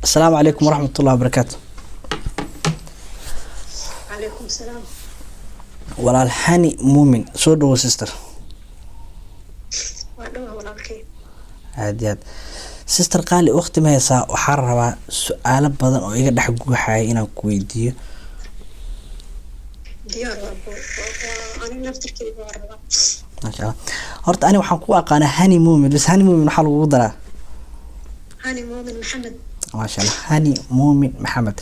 السلام عليكم ورحمة الله وبركاته. عليكم السلام. ولا الحاني مؤمن سودو سيستر. وأنا ولا الكي. عاديات. سيستر قال لي أختي ما يسا وحرها سؤال بدن أو يقدر حقوق حي أنا كويدية. ديار أبو أنا نفتكر كذي باربعة. ما شاء الله. هرت أنا وحنقول أنا هاني مؤمن بس هاني مؤمن حلو وضرة. هاني مؤمن محمد. ما شاء الله هاني مؤمن محمد.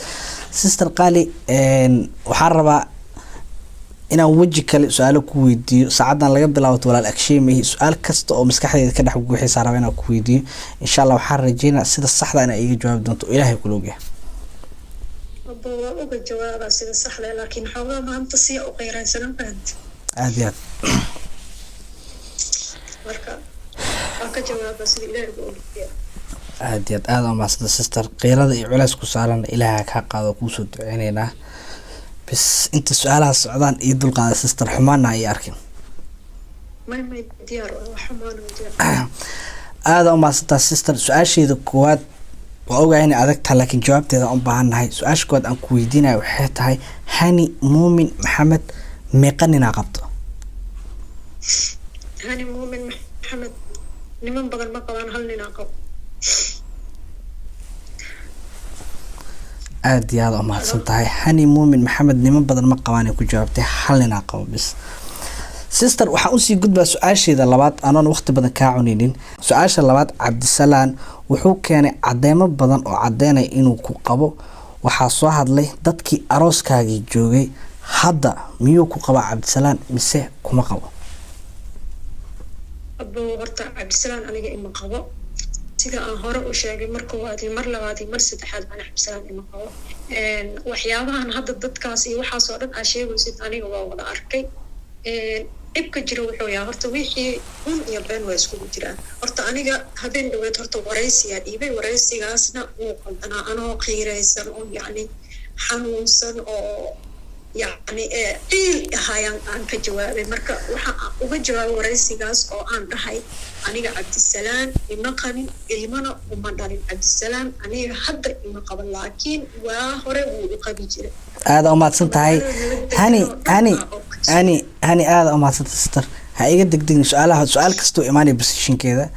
سيستر قال لي وحرها إن وجهك سؤال كويدي ساعدنا لقى بلاوت ولا الأكشي مه سؤال كست أو مسكحة كده حقوق حسارة بينا كويدي إن شاء الله وحرجينا سيد الصح أنا أي جواب دونتو إلهي كلوجه. أبو أبو الجواب سيد الصح لكن حاول ما أنت صيع وغيره سنة فهمت. عاديات. مركا أك جواب سيد إلهي بقول. عاديات هذا ما سيد السيستر قيرة علاس كسالنا إلهي حق هذا كوسود عينينا. بس أنت سؤالها السعودان يدل قاعد سيستر حمانا ياركن. ما ديار وحمان وديار. هذا ما سيد سيستر سؤال شيء ذكوات وأوجع يعني أذكرت لكن جوابت إذا أم بهنا هاي سؤال شكوات أن كويدينا وحيت هاي هاني مؤمن محمد ميقننا قبضه. هاني مؤمن محمد نمن بدل ما قبان هل نناقب. aad aad u mahadsan tahay hani muumin maxamed niman badan ma qabaan ku jawaabtay xalina qabo bis sister waxa uu sii gudbaa su'aasheeda labaad aanan waqti badan ka cuninin su'aasha labaad Cabdisalaan wuxuu keenay cadeemo badan oo cadeynay inuu ku qabo waxa soo hadlay dadkii arooskaagii joogay hadda miyuu ku qaba Cabdisalaan mise kuma qabo أبو هرتا عبد السلام أنا جاي مقابو سيدا هراء وشاقي مركواتي مر لغاتي مر ستحاد أنا عبد السلام مقابو وحيابها أنا هذا الضد كاسي وحاصورت أشياء وسيد أنا ولا أركي إبك جرو حويا هرتا ويحي هم يبان ويسكو جرا هرتا أنا جا هبين دوت هرتا ورئيسي يعني إبي ورئيسي جاسنا وقلت أنا قيرة سن يعني حنون سن أو يعني إيه هاي عن كجواب مركا وجواب ورئيسي جاس أو عن هاي أنا عبد السلام المقام إيمانا ومدارين عبد السلام أنا حضر إيمان قبل لكن وهره وقبيجة هذا ما تصنت هاي هاني هذا ما تصنت ستر هاي قدك دين سؤال كستو إيماني بس شين كذا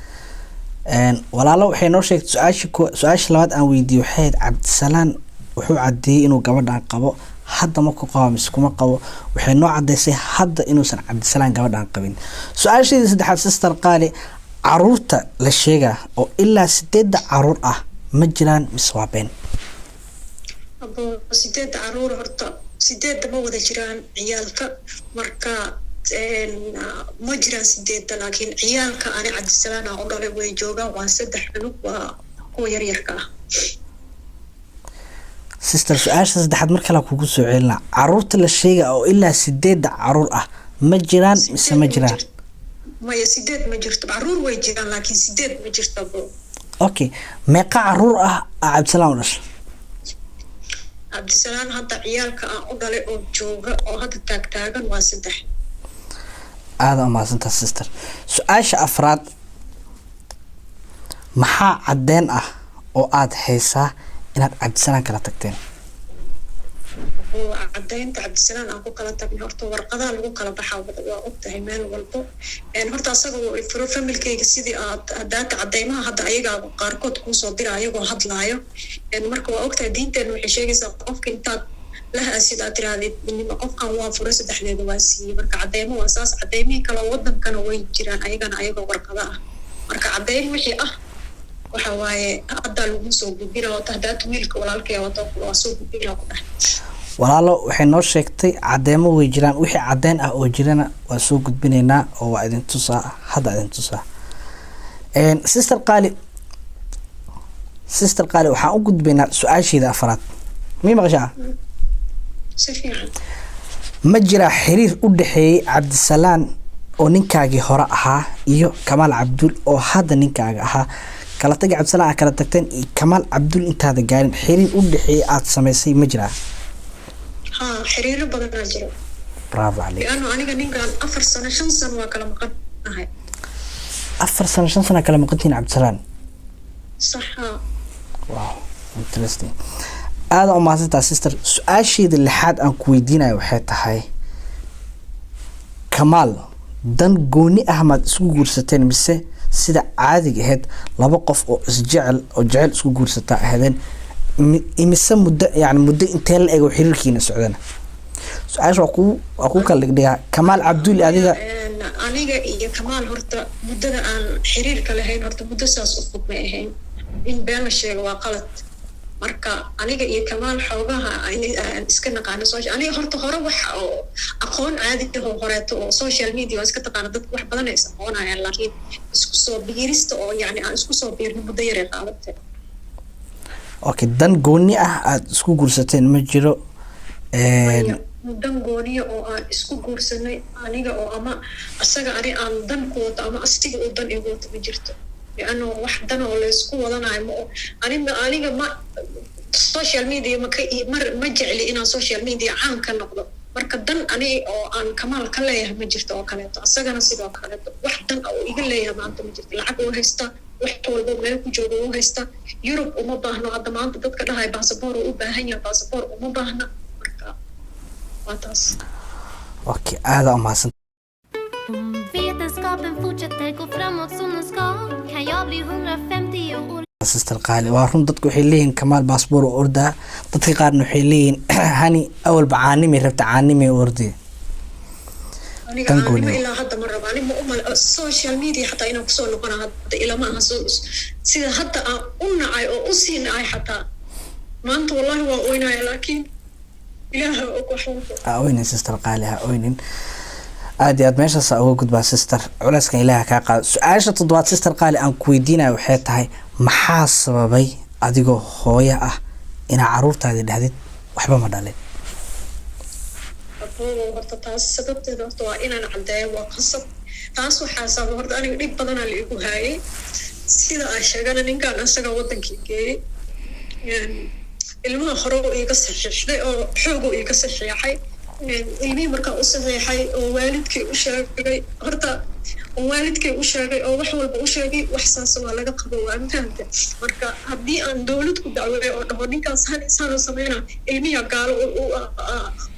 ولا لو حين نوشك سؤال لواد أن ويديو حيد عبد السلام وحو عدي إنه قبل عن قبو hadda ma ku qabo mise kuma qabo waxay noo cadeysay hadda inuusan Cabdisalaan gabadhan qabin su'aasheeda saddexaad sister qaali caruurta la sheega oo ilaa 8 caruur ah ma jiraan mise waa been abo 8 caruur horta 8 ma wada jiraan ciyaalka marka ma jiraan 8 laakiin ciyaalka ani Cabdisalaan oo dhalay way joogaan waa 3 cunug waa kuwa yar yarka ah sister su'aasha saddexaad marka la kugu soo ceelina caruurta la sheega oo ilaa 8 caruur ah ma jiraan mise ma jiraan ma 8 ma jirto caruur way jiraan laakiin 8 ma jirto bro okay meeqa caruur ah Cabdisalaan dhashay Cabdisalaan hadda ciyaalka aan u dhalay oo jooga oo hadda taagtaagan waa 3 aad ma santa sister su'aasha afraad maxaa cadeen ah oo aad haysaa inaad Cabdisalaan kala tagteen عدينت عبد السلام أكو كلا تبني هرتو ورقة لقو كلا بحاول وقتها مال والبو يعني هرتا سقوا فرو فمل كي سيدي داك عديمها هذا أيجا قاركوت كون صدير أيجا هاد لايو يعني مركو وقتها دين تنو حشيجي سقف كنت لها أسيد أترادي من مقف كان وافرس تحليل دواسي مركا عديمه وأساس عديمي كلا ودم كانوا ويجران أيجا ورقة مركا عديم وحي وحواي هذا المسو ببيرة وتهدات ملك ولا الكيا وتوقع وسوق ببيرة walaalo waxay noo sheegtay cadeemo way jiraan wixii cadeen ah oo jirana waa soo gudbinaynaa oo waa idin tusaa hadda idin tusaa sister qaali waxaan u gudbaynaa su'aasheeda afraad mii maqashaa ma jira xiriir u dhaxeeyay Cabdisalaan oo ninkaagii hore ahaa iyo Kamaal Cabdul oo hadda ninkaaga ahaa kala tag Cabdisalaan kala tagteen Kamaal Cabdul intaada gaarin xiriir u dhaxeeyay aad sameysay ma jira حرير بدنا نجرب. برافو عليك. لأنه أنا قاعدين قال 4 سنة 5 سنة وكلام قدنا هاي. 4 سنة 5 سنة كلام قدين عبد السلام. صح. واو interesting. aada u mahadsantahay sister. su-aasheeda lixaad aan ku weydiinayo waxay tahay Kamaal dan gooni ah maad isku guursateen mise sida caadiga ahayd laba qof oo isjecel oo jecel isku guursata ahaydeen imise muddo yani muddo intee la eego xiriirkiina socdana? su-aasha waa ku kala dhigdhigaa. Kamaal Cabdulle adiga aniga iyo Kamaal horta muddada aan xiriirka lahayn horta muddo saas u fog ma ahayn, in been la sheego waa qalad. marka aniga iyo Kamaal xoogaha aan iska naqaano social aniga horta hore waxa oo aqoon caadi ah oo horeeto oo social media waa iska taqaana dad wax badan ay aqoonayaan, laakiin isku soo biirista oo yani aan isku soo biirno muddo yar qaadatay. okay, dan gooni ah aad isku guursateen ma jiro? dan gooniya oo aan isku guursanay aniga oo ama asaga aan dan ku wato ama asiga oo dan igu wato ma jirto, لأنه واحد أنا ولا سكوا وضنا أنا ما social media ما جعلي إنا social media عام كنقضه مركضن أنا أو عن كمال كله ما جرت أو كله أصلا أنا سيدا كله واحد أو يقول لي ما أنت ما جرت العقل وهستا واحد والله ما يكون جوده وهستا يوروب وما بهنا هذا ما أنت تذكر هاي باسبور وبهنيا باسبور وما بهنا مركا واتاس. okay, هذا ما سنت. Vetenskapen fortsätter gå framåt som den ska. Kan jag bli 150 år? sister qaali waa run dadku waxay leeyihiin Kamaal baasboor oo ordaa, dadka qaarna waxay leeyihiin hani awal bacaanimi rabta caanimi ordi. aniga ilaa hadda ma rabo aniga ma social media xataa inaan kusoo noqona hadda ilaa ma aha sida hadda aan u nacay oo u sii nacay xataa maanta wallahi waa oynaya laakiin ilaaha og waxaa oynin sister qaali ha oynin. aad iyo aad meeshaas uga gudbaa sister, culeyskan ilaaha kaa qaado. su-aasha toddobaad sister qaali aan ku weydiinayo waxay tahay maxaa sababay adigoo hooyo ah inaa caruurtaadii dhahdid waxba ma dhalin? horta taas sababteeda horta waa inaan caddeeyo waa qasab. taas waxaa sababa horta aniga dhib badanaa la igu haayay sida ay sheegana ninkaan asaga wadankii geeyey ilmaha hore oo iga saxiixday oo xoogoo iga saxiixay ilmihii markaa u saxiixay oo waalidkay u sheegay horta waalidkay u sheegay oo wax walba u sheegay wax saas waa laga qabo waa fahamta. marka haddii aan dowlad ku dacweeyo oo dhaho ninkaas hal sameynaa ilmiha gaalo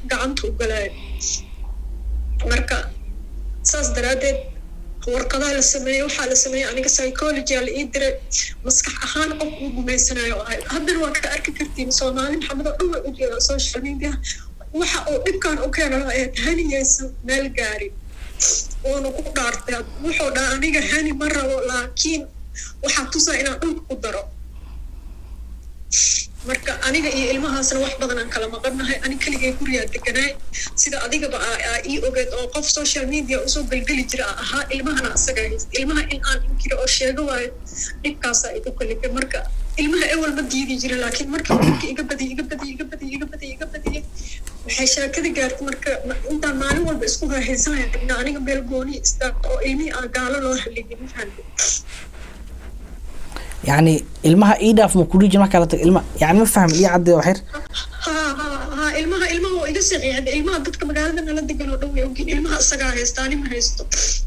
gacanta u galaayo, marka saas daraadeed warqadaha la sameeyey waxaa la sameeyey aniga psychology la ii diray maskax ahaan qof uu gumaysanayo oo ahayd. haddana waa ka arki kartiin Soomaali maxamed oo dhan waa u jeeda social media waxa uu dhibkan u keenayo ee haniyeysan meel gaarin oona ku dhaartay wuxuu dhaha aniga hani ma rabo laakiin waxaa tusaa inaan dhulka ku daro. marka aniga iyo ilmahaasna wax badan aan kala maqannahay, ani keligay gurigaa deganaay sida adigaba ii ogeed oo qof social media usoo gelgeli jira ahaa ilmahana asaga haysta. ilmaha in aan inkiro oo sheego waayo dhibkaasaa igu kalifay. marka ilmaha ewel ma diidi jira laakiin markii dhibka iga badiyay waxay shaakada gaartay. marka intaan maalin walba isku raahaysanaya ina aniga meel gooni istaago oo ilmihii aan gaalo loo haligin mafahamtay. يعني ilmaha ii dhaaf ma kuli jima kala tag ilma yani ma fahmi ii cadde waxir ilmaha oo iga saxiixday ilmaha dadka magaalada nala degan oo dhan way ogin ilmaha asaga haystaan ma haysto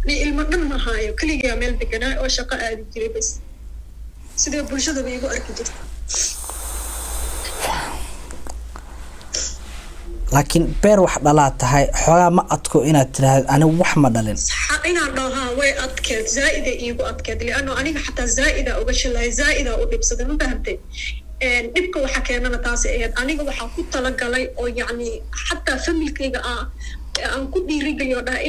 ni ilma dhan ma haayo kaliya meel deganaa oo shaqo aadi jiray bas sidee bulshada bay igu arki jirtay. laakiin beer wax dhalaa tahay xoogaa ma adko inaad tiraahdo ani wax ma dhalin inaan dhahaa way adkeed zaaida iigu adkeed liano aniga xataa zaaida uga shalay zaaida u dhibsaday ma fahamtay. dhibka waxa keenana taas ahayd aniga waxaa ku talagalay oo yacni xataa familkayga aan ku dhiirigeliyo dhaha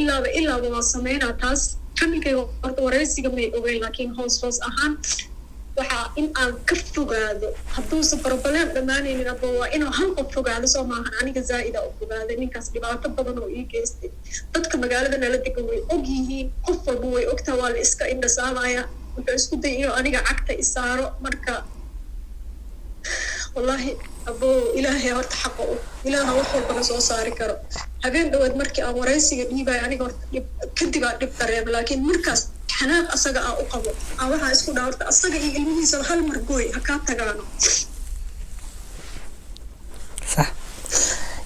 ilaaba waa sameynaa taas. familkayga horta waraysiga may ogeyn laakiin hoos ahaan waxaa in aan ka fogaado hadduusan barbaleen dhammaanaynin aba waa inuu hal qof fogaado soo maahan aniga zaaida u fogaaday. ninkaas dhibaato badan oo ii geystay dadka magaalada nala degan way og yihiin qof walba way ogtaa waa la iska indhasaamaya wuxuu isku day inuu aniga cagta isaaro. marka wallahi abo ilaahay horta xaqa ilaaha wax walbana soo saari karo. habeen dhawaad markii aan waraysiga dhiibay aniga horta kadib aan dhib dareema laakiin markaas xanaaq asaga u qabo waxaa isku dhaa horta asaga iyo ilmihiisa hal mar gooy ha kaa tagaano. sax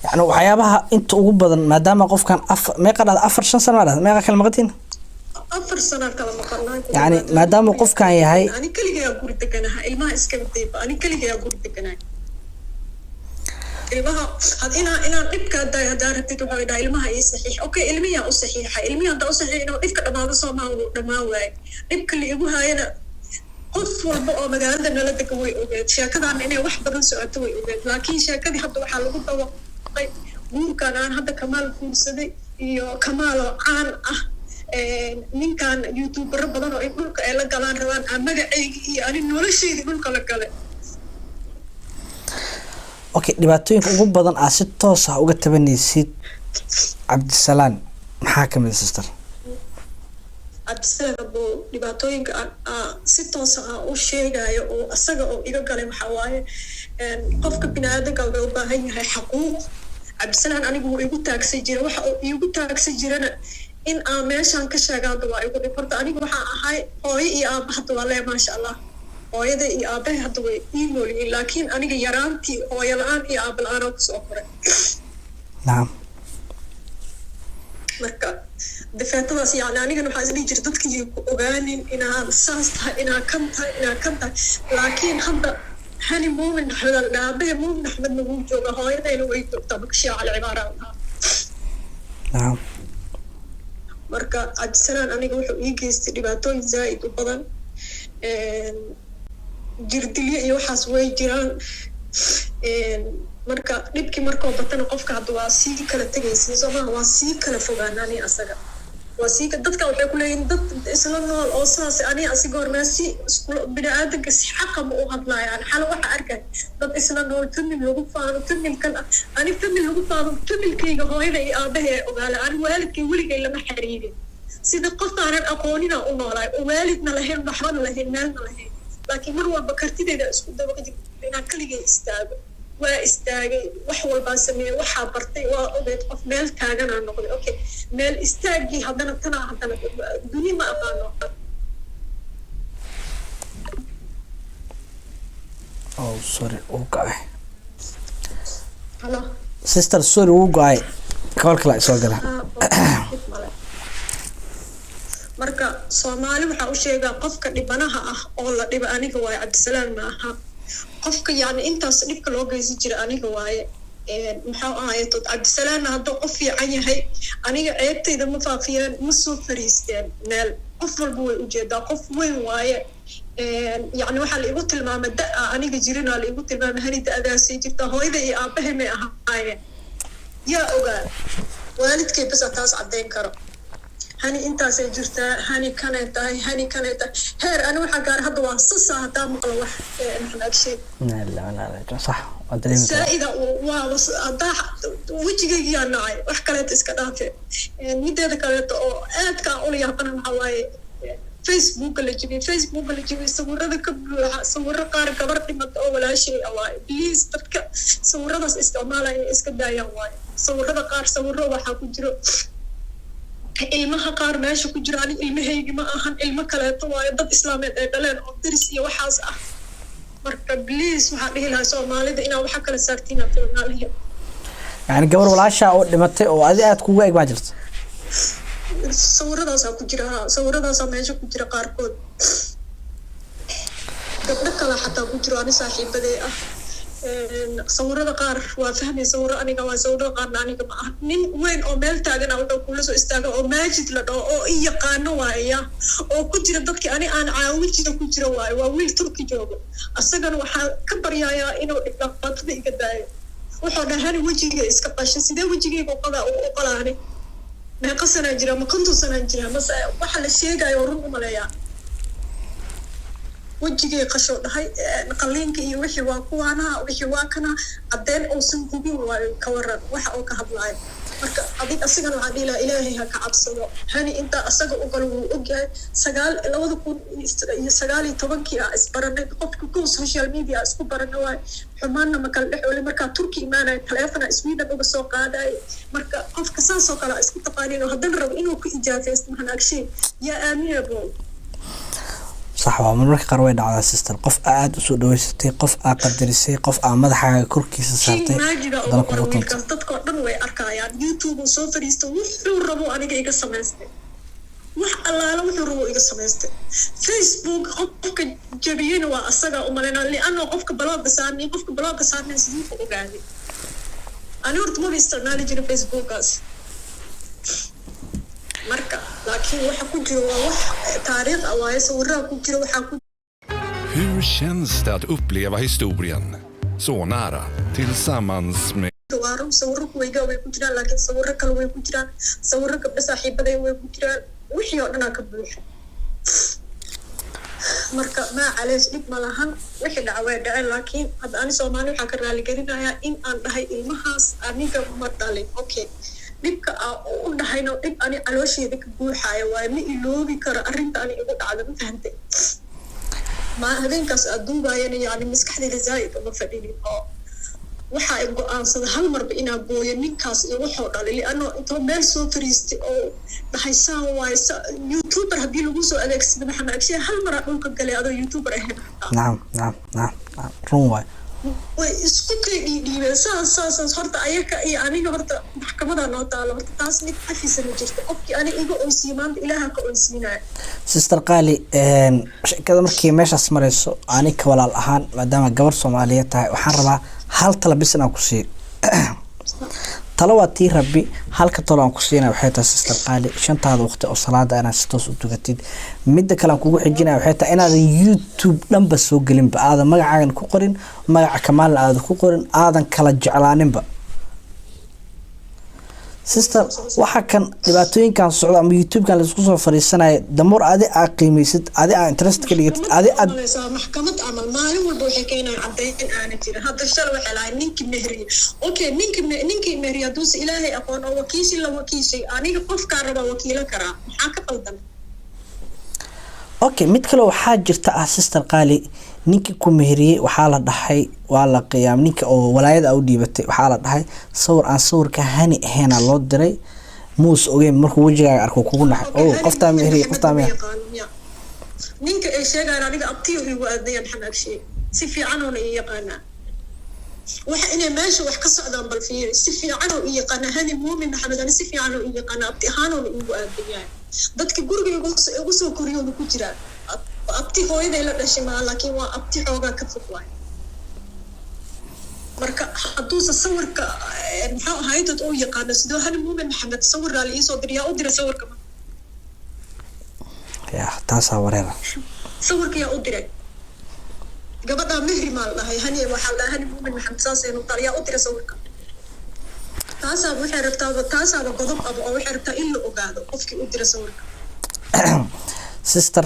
yani waxyaabaha inta ugu badan maadaama qofkan meeqa dhada 4-5 sano dhada meeqa kala maqatiin 4 sano kala maqnaa يعني maadaama qofkan yahay ani kaliya guri deganahay ilmaha iska wadayba ani kaliya guri deganahay ilmaha had inaan dhibka hadaan rabtid waxaa dhahay ilmaha ii saxiix okay ilmiyaa u saxiixa ilmiyaa haddaa u saxiix inuu dhibka dhamaado Soomaaliya dhamaan waaye dhibka la igu haayana qof walba oo magaalada nala degan way ogeed sheekadan inay wax badan socoto way ogeed laakiin sheekadii hadda waxaa lagu dawaqay guurkan aan hadda Kamaal guursaday iyo Kamaal oo caan ah ninkan youtuber badan oo dhulka ay la galaan rabaan aan magacayga iyo ani noloshayda dhulka la galay okay dhibaatooyinka ugu badan aad si toos ah uga tabanaysid Cabdisalaan maxaa ka mid sister absado dhibaatooyinka si toos ah u sheegayo oo asaga oo iga galay waxa waaye qofka bini'aadamka uu u baahan yahay xuquuq Cabdisalaan anigu igu taagsay jira waxa uu igu taagsay jirana in aan meeshan ka sheegado waa igu dhibta anigu waxa ahay hooyo iyo aabba hadda waa leeyahay ma sha Allah hooyada iyo aabbaha hadda way ii noolyihiin laakiin aniga yaraantii hooyo la'aan iyo aabba la'aan oo kusoo koray naam marka difeetadaas yani anigana waxaa isdhihi jira dadkii ku ogaanin inaan saas tahay inaan kan tahay laakiin hadda hani muumin axmed dhaabahe muumin axmedna wuu jooga hooyadayna way joogtaa bakshia cali cibaara naam marka Cabdisalaan aniga wuxuu ii geystay dhibaatooyin zaa'id u badan jirdilyo iyo waxaas way jiraan marka dhibkii markoo batana qofka hadda waa sii kala tegaysa Soomaaliya waa sii kala fogaanani asaga waa sii dadka waxay ku leeyihiin dad isla nool oo saas ani asiga hormaasi isku bini'aadamka si xaqam u hadlayaan xal waxa arkay dad isla nool famil lagu faano familkan ani famil lagu faano familkayga hooyada iyo aabahay ogaala ani waalidkay weligay lama xiriirin sida qof aanan aqoonina u noolay oo waalidna lahayn waxbana lahayn meelna lahayn laakiin mar walba kartideeda isku dabaqay inaan kaligay istaago waa istaagay wax walba sameeyay waxa bartay waa ogeed qof meel taagan aan noqday okay meel istaagii haddana dunia ma aqaano oh sorry okay hello sister sorry go'ay kala soo gala marka Soomaali waxa uu sheegaa qofka dhibanaha ah oo la dhiba aniga waa Cabdisalaan ma aha qofka yani intaas dhibka loo geysan jira aniga waaye maxaa ahayd Cabdisalaan hadda qof fiican yahay aniga ceebtayda ma faafiyaan ma soo fariisteen meel qof walba way u jeedaa qof weyn waaye yani waxa la igu tilmaamay aniga jirina la igu tilmaamay hanida adaasay jirta hooyada iyo aabahay ma ahaayeen yaa ogaa waalidkay bas taas cadeyn karo hani intaas ay jirtaa hani kaneta heer ana waxa gaar hadda waa sasa hada maqlo wax maxaad la صح wadreemay saida waa hada wajigayga nacay wax kale iska dhaafay mideeda kale oo aadka u yaqaan waxa waaye Facebook la jibiyay sawirada ka buuxa sawirro qaar gabar dhimata oo walaashay awaay please dadka sawiradaas isticmaalaya iska daayaan waaye sawirada qaar sawirro waxa ku jiro ilmaha qaar meesha ku jiraan ilmahayga ma ahan ilmo kaleeto waayo dad islaameed ay dhaleen oo diris iyo waxaas ah marka please waxa dhihi lahaa Soomaalida inaa waxa kala saartiin afternaaliya yani gabar walaasha oo dhimatay oo aad kugu eeg ma jirto sawiradaas meesha ku jira qaarkood gabdho kale xataa ku jiro ani saaxiibaday ah sawirada qaar waa fahmay sawiro aniga waa sawiro qaar aniga ma ah nin weyn oo meel taagan wuxuu kula soo istaaga oo maajid la dhaho oo i yaqaano waaya oo ku jira dadkii ani aan caawinjida ku jira waay waa wiil Turki joogo asagana waxa ka baryayaa inuu dhibaatada iga daayo wuxuu dhahay wajiga iska qashin sidee wajigayga u qalaanay ma qasana jira ma kuntu sana jira ma waxa la sheegayo run u maleeyaa wajigay qasho dhahay qaliinka iyo wixii waa kuwana wixii waa kana cadeen oo san hubin waa ka waran waxa uu ka hadlayo marka adiga asigana waxa dhila ilaahay ha ka cabsado hani inta asaga u gal uu ogyahay 2019 isbaranay qofka ku social media isku baranay waa xumaana ma kala dhaxoolay marka Turki imaanay telefoon Sweden uga soo qaaday marka qofka saas oo kala isku taqaaniin hadan rabo inuu ku ijaafeesto maxan agshay ya aamiin boo صح ومرك قروي دعوة سيستر قف قاعد وسود ويستي قف قدرسي قف مدحها كركي سارتي dalka dadka dhan way arkayaan YouTube soo fariisto wuxuu rabo aniga iga sameystay wax allaala wuxuu rabo iga samaystay Facebook qofka jabiyeyna waa asaga u malaynaa li'anno qofka balooga saarnay sidii ku ogaaday ani horta ma isticmaali jirin Facebookaas marka laakiin waxa ku jiro waa wax taariikh ah waaye sawirada ku jiro waxa ku Hur känns det att uppleva historien så nära tillsammans med waarum sawirro kuwayga way ku jiraan laakiin sawirro kale way ku jiraan sawirro gabdha saaxiibaday way ku jiraan wixii oo dhan ka buuxo marka ma calees dhib ma lahan wixii dhacay dhacay laakiin hadda ani Soomaali waxa ka raali garinayaa in aan dhahay ilmahaas aniga ma dhalin okay dhibka u dhahayno dhib ani caloosheeda ka buuxayo waa ma iloobi karo arrinta ani igu dhacdo ma fahantay ma habeenkaas adduunbayana yani maskaxdayda zaid uma fadhinin oo waxa ay go'aansada hal marba inaa booyo ninkaas iyo wuxuu dhalay li'anno intuu meel soo fariistay oo dhahaysaan waay YouTuber haddii lagu soo adeegsado maxamed agshay hal mar dhulka galay adoo YouTuber ahayn naam run waay way isku dhiibeen saas horta ayaka iyo aniga horta maxkamada noo taalo horta taas mid xafiisan jirta qofkii ani iga oysiin maanta ilaaha ka oysiinaya sister qaali shaqada markii meeshaas marayso aniga walaal ahaan maadaama gabar Soomaaliyeed tahay waxaan rabaa hal talo bis inaan ku siiyo talo waa tii rabbi halka talo aan ku siinaa waxay tahay sister qaali shantaada waqti oo salaada inaad si toos u tugatid midda kale aan kugu xijinaa waxay tahay inaad YouTube dhanba soo gelin ba aadan magacaagan ku qorin magaca Kamaal aad ku qorin aadan kala jeclaaninba sister waxa kan dhibaatooyinkan socda ama YouTube-kan la isku soo fariisanayo damar adi aad qiimeysid adi aad interest ka dhigtid adi aad maxkamad amal maalin walba waxay keenayaan caddeyn aan jirin hadda shal waxay lahayd ninkii mehriye okay ninkii mehriye hadduu ilaahay aqoon oo la wakiishay aniga qofka raba wakiilo karaa maxaa ka qaldan okay mid kale waxaa jirta sister qaali ninkii ku mehriyay waxaa la dhahay waa la qiyaam ninka oo walaayada u dhiibatay waxaa la dhahay sawir aan sawirka hani ahayn loo diray muus ogeyn markuu wajigaaga arko kugu naxay oo qofta mehriyay ninka ay sheegaan aniga abtiyo igu aadayaan maxamed agshay si fiican oo i yaqaana waxa inay meesha wax ka socdaan bal fiir si fiican oo i yaqaana hani muumin maxamed ani si fiican oo i yaqaana abti ahaan oo igu aadayaan dadka guriga igu soo koriyo ku jiraan abti hooyaday la dhashay ma laakiin waa abti xoogaa ka fog waay marka hadduu sawirka maxaa ahayd dad oo yaqaana sidoo hani muumin maxamed sawir la ii soo diriyaa u dira sawirka ya taasa wareera sawirka yaa u diray gabadha mehri maal dhahay hani waxa la hani muumin maxamed saasaynu taliyaa u dira sawirka taasa waxay rabtaa taasa godob aba oo waxay rabtaa in la ogaado qofkii u dira sawirka sister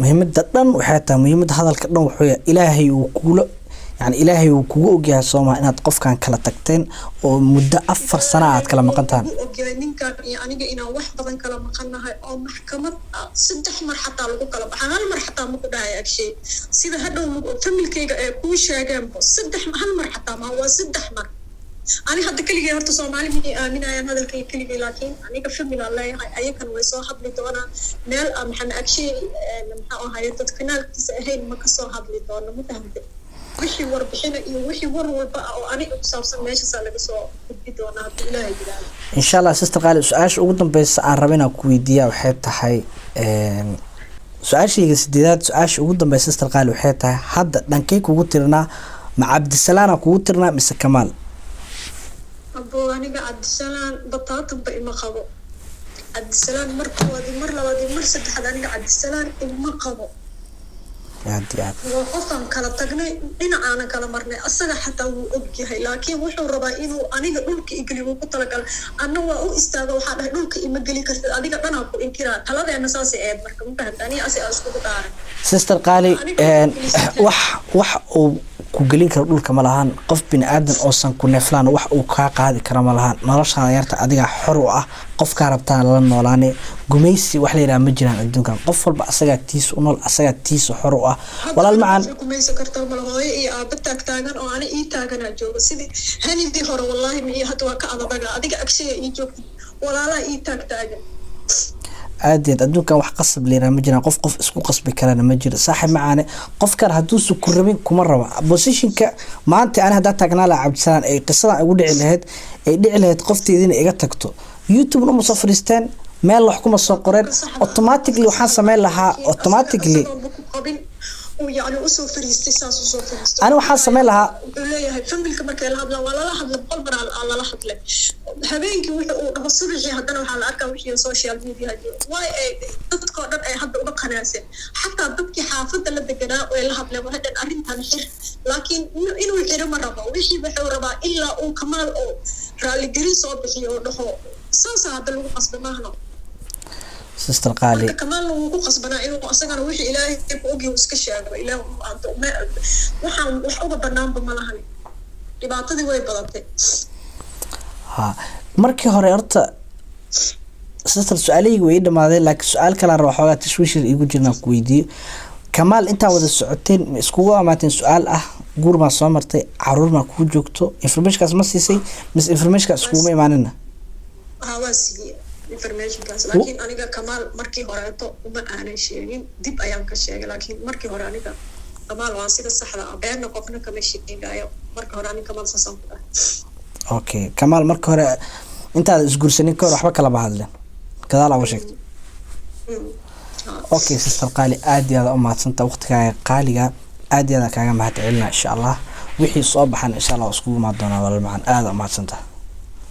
muhiimada dhan waxay tahay muhiimada hadalka dhan wuxuu yahay ilaahay uu kuulo يعني إلهي وكوجها سوما إن تقف كان كلا تكتين ومدة 4 سنوات كلا مقنتان. وجانين كان يعني إنا واحد بدن كلا مقنها أو محكمة 6 مرحلة لو كلا بحال مرحلة مقدها شيء. سيدا هذا فمل كي كوشة جنبه 6 مرحلة ما هو 6 مرة. أنا هذا كل جهة تصومالي من أيام هذا كل جهة لكن أنا كفهم الله أي كان ويصاحب لي دونا نال محن أكشي لما هاي تتكنال تسهين ما كصاحب لي دونا متهمة. وحي وربحنا وحي وربا أو أنا أقصى ماشي صار لك صو بدونا بالله يجعل. إن شاء الله سيستر قال سؤال وقدم بس عربنا كويديا وحياتها حي سؤال شيء جديد سؤال وقدم بس سيستر قال وحياتها حد دنكيك وقترنا مع عبد السلام وقترنا مس كمال. أبو أنا عبد السلام بطاط بقى خبو عبد السلام مرة سد حدا أنا عبد السلام المقبو يا وقفاً كلا تجني إنا أنا كلا مرنا أصلا حتى وأبكي لكن وحول ربا إنه أنا قلك إجلي وقتلا قال أنا وأستاذ وحد قلك إمجلي كسر أديك أنا أقول إنكرا هذا أنا ساسي عيب مركب فهمت أنا أسي أسكت دارن سيستر قالي وح kugelin karo dhulka ma lahan qof bin aadan oo san ku neeflaan wax uu ka qaadi karo ma lahan nolosha yarta adiga xor u ah qofka rabtaan la noolaane gumaysi wax la yiraahdo ma jiraan adduunkan qof walba asaga tiis u nool asaga tiis xor u ah walaal macaan gumaysi kartaa mal hooyo iyo aabba taagan oo ani ii taagana joogo sidii hanidii hore wallahi ma ii hadda waa ka adadaga adiga agshiga ii joogto walaalaha ii taagan aadiyad adduunkan wax qasab leeyahay ma jiraan qof isku qasbi karana ma jiro saaxiib macaane qof kale haduu su ku rabin kuma raba positionka maanta aan hada taagnaa la cabdisalaan ay qisada ugu dhici lahayd qofteedina iga tagto youtube uma soo fariisteen meel wax kuma soo qoreen automatically waxaan sameyn lahaa automatically يعني أسوي فريستي ساس أسوي فريستي أنا وحاسة مالها ولا هي فملك مركي لهذا ولا لحد بقول برا على لحد له هبينك وصبحي هذا وحنا أركب وحي السوشيال ميديا هذي واي تذكر أي حد وبقى ناسي حتى تبكي حافظ اللي ذكرنا ولا هبله وهذا أرنتها نحر لكن إنه يحرم ربا وحي بحور ربا إلا أو كمال أو رالي جريس أو بحي أو نحو ساس هذا اللي قصد ما هنا سيستر قالي كمان لو قصبنا إنه أصلاً وحي إلهي أوجي وسكشة إلهي waxaan wax uga banaanba ma lahan dhibaatadii way badatay markii hore horta sister su'aalaygu way dhamaadeen laakiin su'aal kale aan waxoogaa tashwiish igu jirna ku weydiiyo Kamaal inta wada socoteen iskugu amaateen su'aal ah guur ma soo martay caruur ma ku joogto informationkaas ma siisay mis informationkaas iskugu imaanina waasi informationkaas laakiin aniga Kamaal markii horeeto uma aanay sheegin dib ayaan ka sheegay laakiin markii hore aniga Kamaal waa sida saxda ah beerna qofna kama sheegayo marka hore aniga Kamaal sasan ku ah okay Kamaal marka hore inta isguursanin ka waxba kala bahadleen kadaal aan sheegto okay sister qaali aad iyo aad u maadsanta waqtigaaga qaaliga aad iyo aad kaaga mahad celinaa insha Allah wixii soo baxan insha Allah isku ma doona wal macaan aad u maadsanta